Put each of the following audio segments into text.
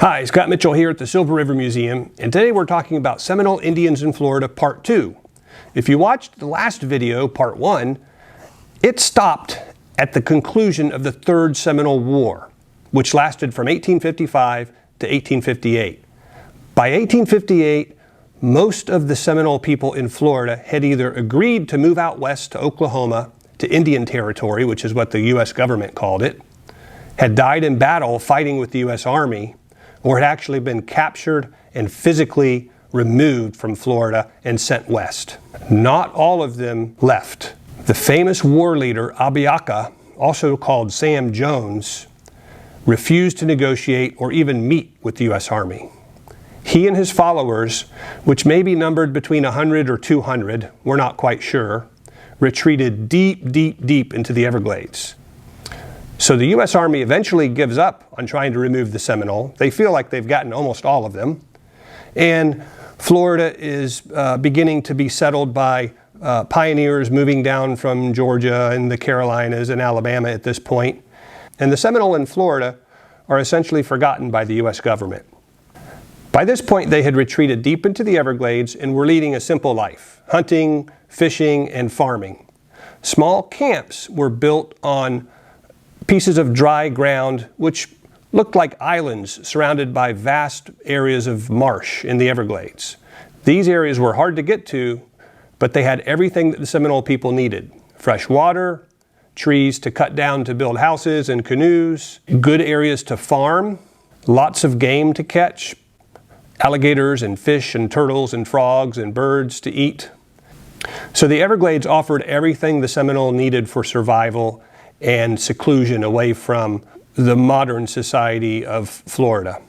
Hi, Scott Mitchell here at the Silver River Museum, and today we're talking about Seminole Indians in Florida Part 2. If you watched the last video, Part 1, it stopped at the conclusion of the Third Seminole War, which lasted from 1855 to 1858. By 1858, most of the Seminole people in Florida had either agreed to move out west to Oklahoma, to Indian Territory, which is what the U.S. government called it, had died in battle fighting with the U.S. Army, or had actually been captured and physically removed from Florida and sent west. Not all of them left. The famous war leader Abiaka, also called Sam Jones, refused to negotiate or even meet with the U.S. Army. He and his followers, which may be numbered between 100 or 200, we're not quite sure, retreated deep, deep, deep into the Everglades. So the U.S. Army eventually gives up on trying to remove the Seminole. They feel like they've gotten almost all of them. And Florida is beginning to be settled by pioneers moving down from Georgia and the Carolinas and Alabama at this point. And the Seminole in Florida are essentially forgotten by the U.S. government. By this point, they had retreated deep into the Everglades and were leading a simple life, hunting, fishing, and farming. Small camps were built on pieces of dry ground which looked like islands surrounded by vast areas of marsh in the Everglades. These areas were hard to get to, but they had everything that the Seminole people needed: fresh water, trees to cut down to build houses and canoes, good areas to farm, lots of game to catch, alligators and fish and turtles and frogs and birds to eat. So the Everglades offered everything the Seminole needed for survival and seclusion away from the modern society of Florida.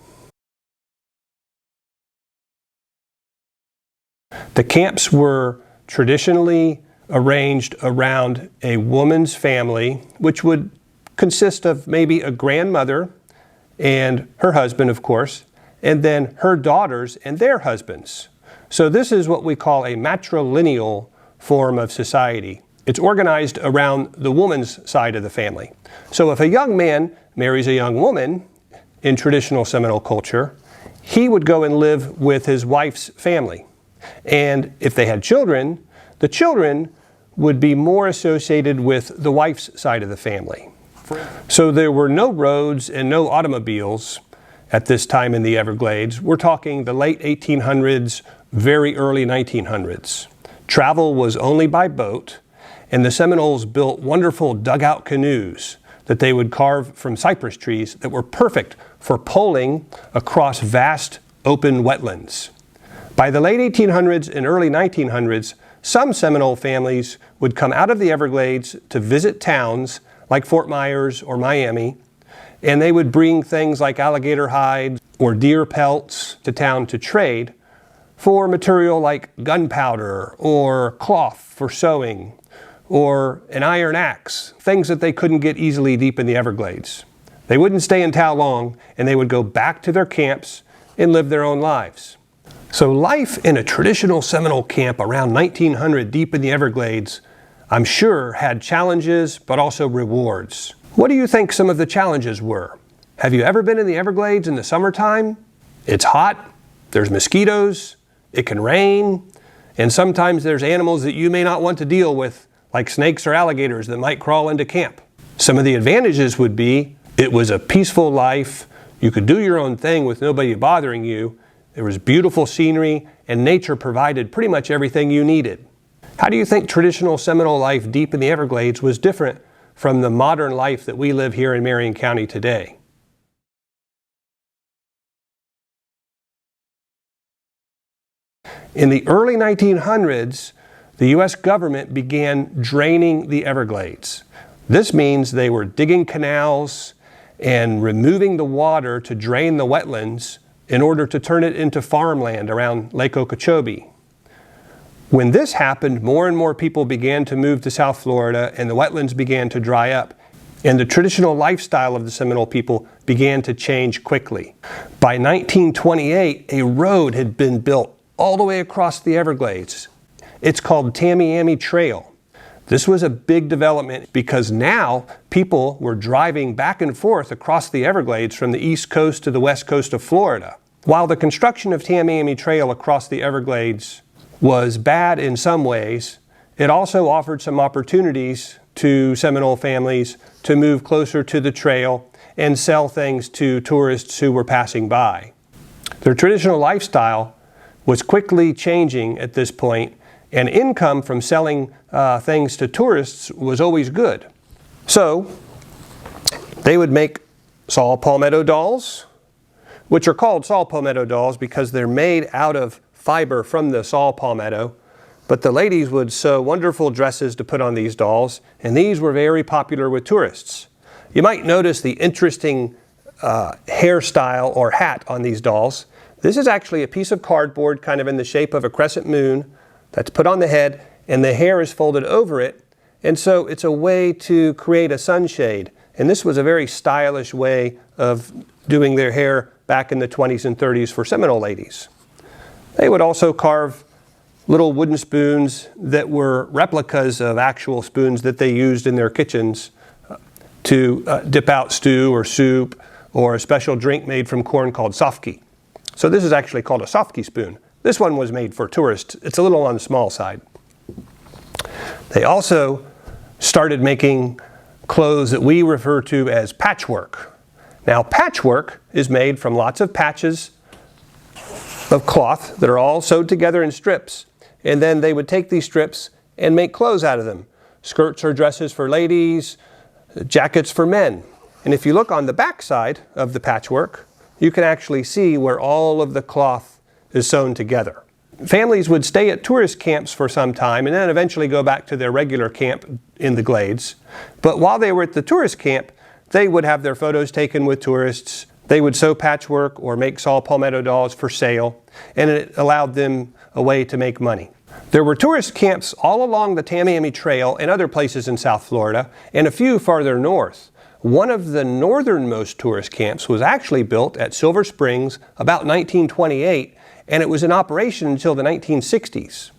The camps were traditionally arranged around a woman's family, which would consist of maybe a grandmother and her husband, of course, and then her daughters and their husbands. So this is what we call a matrilineal form of society. It's organized around the woman's side of the family. So if a young man marries a young woman in traditional Seminole culture, he would go and live with his wife's family. And if they had children, the children would be more associated with the wife's side of the family. So there were no roads and no automobiles at this time in the Everglades. We're talking the late 1800s, very early 1900s. Travel was only by boat, and the Seminoles built wonderful dugout canoes that they would carve from cypress trees that were perfect for poling across vast open wetlands. By the late 1800s and early 1900s, some Seminole families would come out of the Everglades to visit towns like Fort Myers or Miami, and they would bring things like alligator hides or deer pelts to town to trade for material like gunpowder or cloth for sewing, or an iron axe, things that they couldn't get easily deep in the Everglades. They wouldn't stay in town long, and they would go back to their camps and live their own lives. So life in a traditional Seminole camp around 1900 deep in the Everglades, I'm sure, had challenges but also rewards. What do you think some of the challenges were? Have you ever been in the Everglades in the summertime? It's hot, there's mosquitoes, it can rain, and sometimes there's animals that you may not want to deal with, like snakes or alligators that might crawl into camp. Some of the advantages would be it was a peaceful life, you could do your own thing with nobody bothering you, there was beautiful scenery, and nature provided pretty much everything you needed. How do you think traditional Seminole life deep in the Everglades was different from the modern life that we live here in Marion County today? In the early 1900s, the U.S. government began draining the Everglades. This means they were digging canals and removing the water to drain the wetlands in order to turn it into farmland around Lake Okeechobee. When this happened, more and more people began to move to South Florida, and the wetlands began to dry up, and the traditional lifestyle of the Seminole people began to change quickly. By 1928, a road had been built all the way across the Everglades. It's called Tamiami Trail. This was a big development because now people were driving back and forth across the Everglades from the east coast to the west coast of Florida. While the construction of Tamiami Trail across the Everglades was bad in some ways, it also offered some opportunities to Seminole families to move closer to the trail and sell things to tourists who were passing by. Their traditional lifestyle was quickly changing at this point, and income from selling things to tourists was always good. So they would make saw palmetto dolls, which are called saw palmetto dolls because they're made out of fiber from the saw palmetto. But the ladies would sew wonderful dresses to put on these dolls, and these were very popular with tourists. You might notice the interesting hairstyle or hat on these dolls. This is actually a piece of cardboard kind of in the shape of a crescent moon that's put on the head, and the hair is folded over it. And so it's a way to create a sunshade. And this was a very stylish way of doing their hair back in the 20s and 30s for Seminole ladies. They would also carve little wooden spoons that were replicas of actual spoons that they used in their kitchens to dip out stew or soup or a special drink made from corn called sofki. So this is actually called a sofki spoon. This one was made for tourists. It's a little on the small side. They also started making clothes that we refer to as patchwork. Now, patchwork is made from lots of patches of cloth that are all sewed together in strips. And then they would take these strips and make clothes out of them. Skirts or dresses for ladies, jackets for men. And if you look on the back side of the patchwork, you can actually see where all of the cloth is sewn together. Families would stay at tourist camps for some time and then eventually go back to their regular camp in the glades. But while they were at the tourist camp, they would have their photos taken with tourists. They would sew patchwork or make saw palmetto dolls for sale, and it allowed them a way to make money. There were tourist camps all along the Tamiami Trail and other places in South Florida, and a few farther north. One of the northernmost tourist camps was actually built at Silver Springs about 1928, and it was in operation until the 1960s.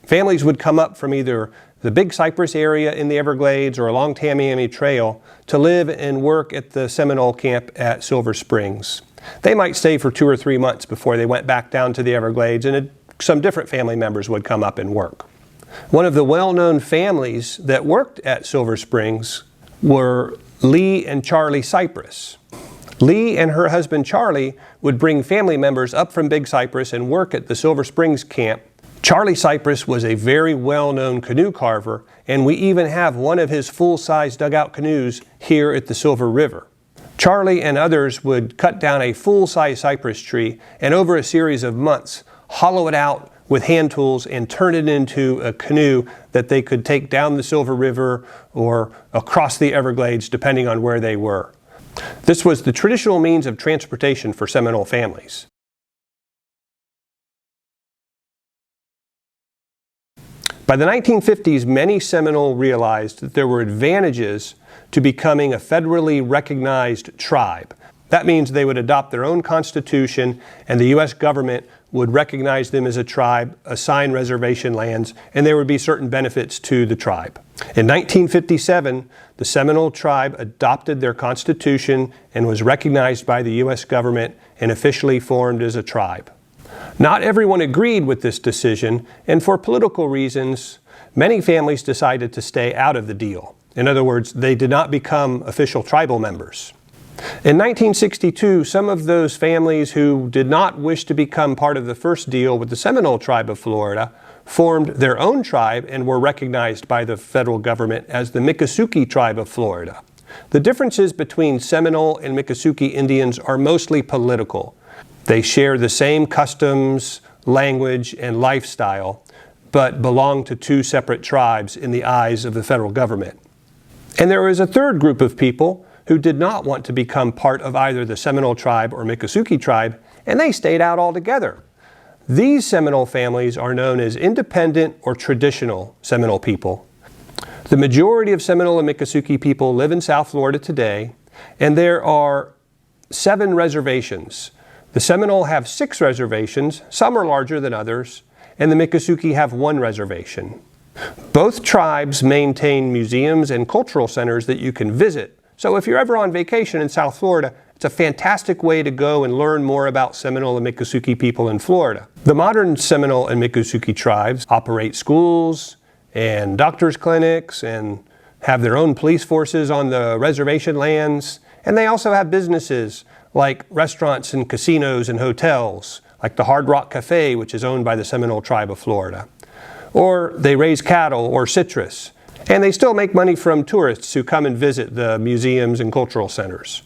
Families would come up from either the Big Cypress area in the Everglades or along Tamiami Trail to live and work at the Seminole camp at Silver Springs. They might stay for 2 or 3 months before they went back down to the Everglades, and some different family members would come up and work. One of the well-known families that worked at Silver Springs were Lee and Charlie Cypress. Lee and her husband Charlie would bring family members up from Big Cypress and work at the Silver Springs camp. Charlie Cypress was a very well-known canoe carver, and we even have one of his full-size dugout canoes here at the Silver River. Charlie and others would cut down a full-size cypress tree and over a series of months hollow it out with hand tools and turn it into a canoe that they could take down the Silver River or across the Everglades depending on where they were. This was the traditional means of transportation for Seminole families. By the 1950s, many Seminole realized that there were advantages to becoming a federally recognized tribe. That means they would adopt their own constitution, and the U.S. government would recognize them as a tribe, assign reservation lands, and there would be certain benefits to the tribe. In 1957, the Seminole tribe adopted their constitution and was recognized by the U.S. government and officially formed as a tribe. Not everyone agreed with this decision, and for political reasons, many families decided to stay out of the deal. In other words, they did not become official tribal members. In 1962, some of those families who did not wish to become part of the first deal with the Seminole tribe of Florida formed their own tribe and were recognized by the federal government as the Miccosukee tribe of Florida. The differences between Seminole and Miccosukee Indians are mostly political. They share the same customs, language, and lifestyle, but belong to two separate tribes in the eyes of the federal government. And there is a third group of people who did not want to become part of either the Seminole tribe or Miccosukee tribe, and they stayed out altogether. These Seminole families are known as independent or traditional Seminole people. The majority of Seminole and Miccosukee people live in South Florida today, and there are 7 reservations. The Seminole have 6 reservations, some are larger than others, and the Miccosukee have 1 reservation. Both tribes maintain museums and cultural centers that you can visit. So if you're ever on vacation in South Florida, it's a fantastic way to go and learn more about Seminole and Miccosukee people in Florida. The modern Seminole and Miccosukee tribes operate schools and doctors' clinics and have their own police forces on the reservation lands. And they also have businesses like restaurants and casinos and hotels, like the Hard Rock Cafe, which is owned by the Seminole tribe of Florida. Or they raise cattle or citrus. And they still make money from tourists who come and visit the museums and cultural centers.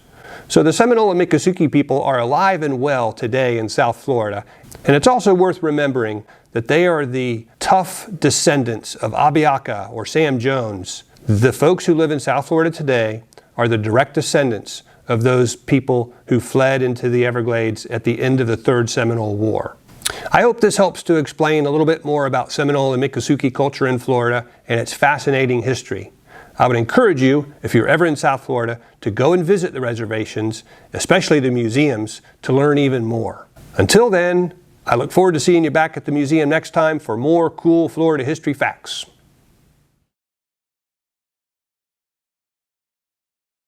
So the Seminole and Miccosukee people are alive and well today in South Florida. And it's also worth remembering that they are the tough descendants of Abiaka or Sam Jones. The folks who live in South Florida today are the direct descendants of those people who fled into the Everglades at the end of the Third Seminole War. I hope this helps to explain a little bit more about Seminole and Miccosukee culture in Florida and its fascinating history. I would encourage you, if you're ever in South Florida, to go and visit the reservations, especially the museums, to learn even more. Until then, I look forward to seeing you back at the museum next time for more cool Florida history facts.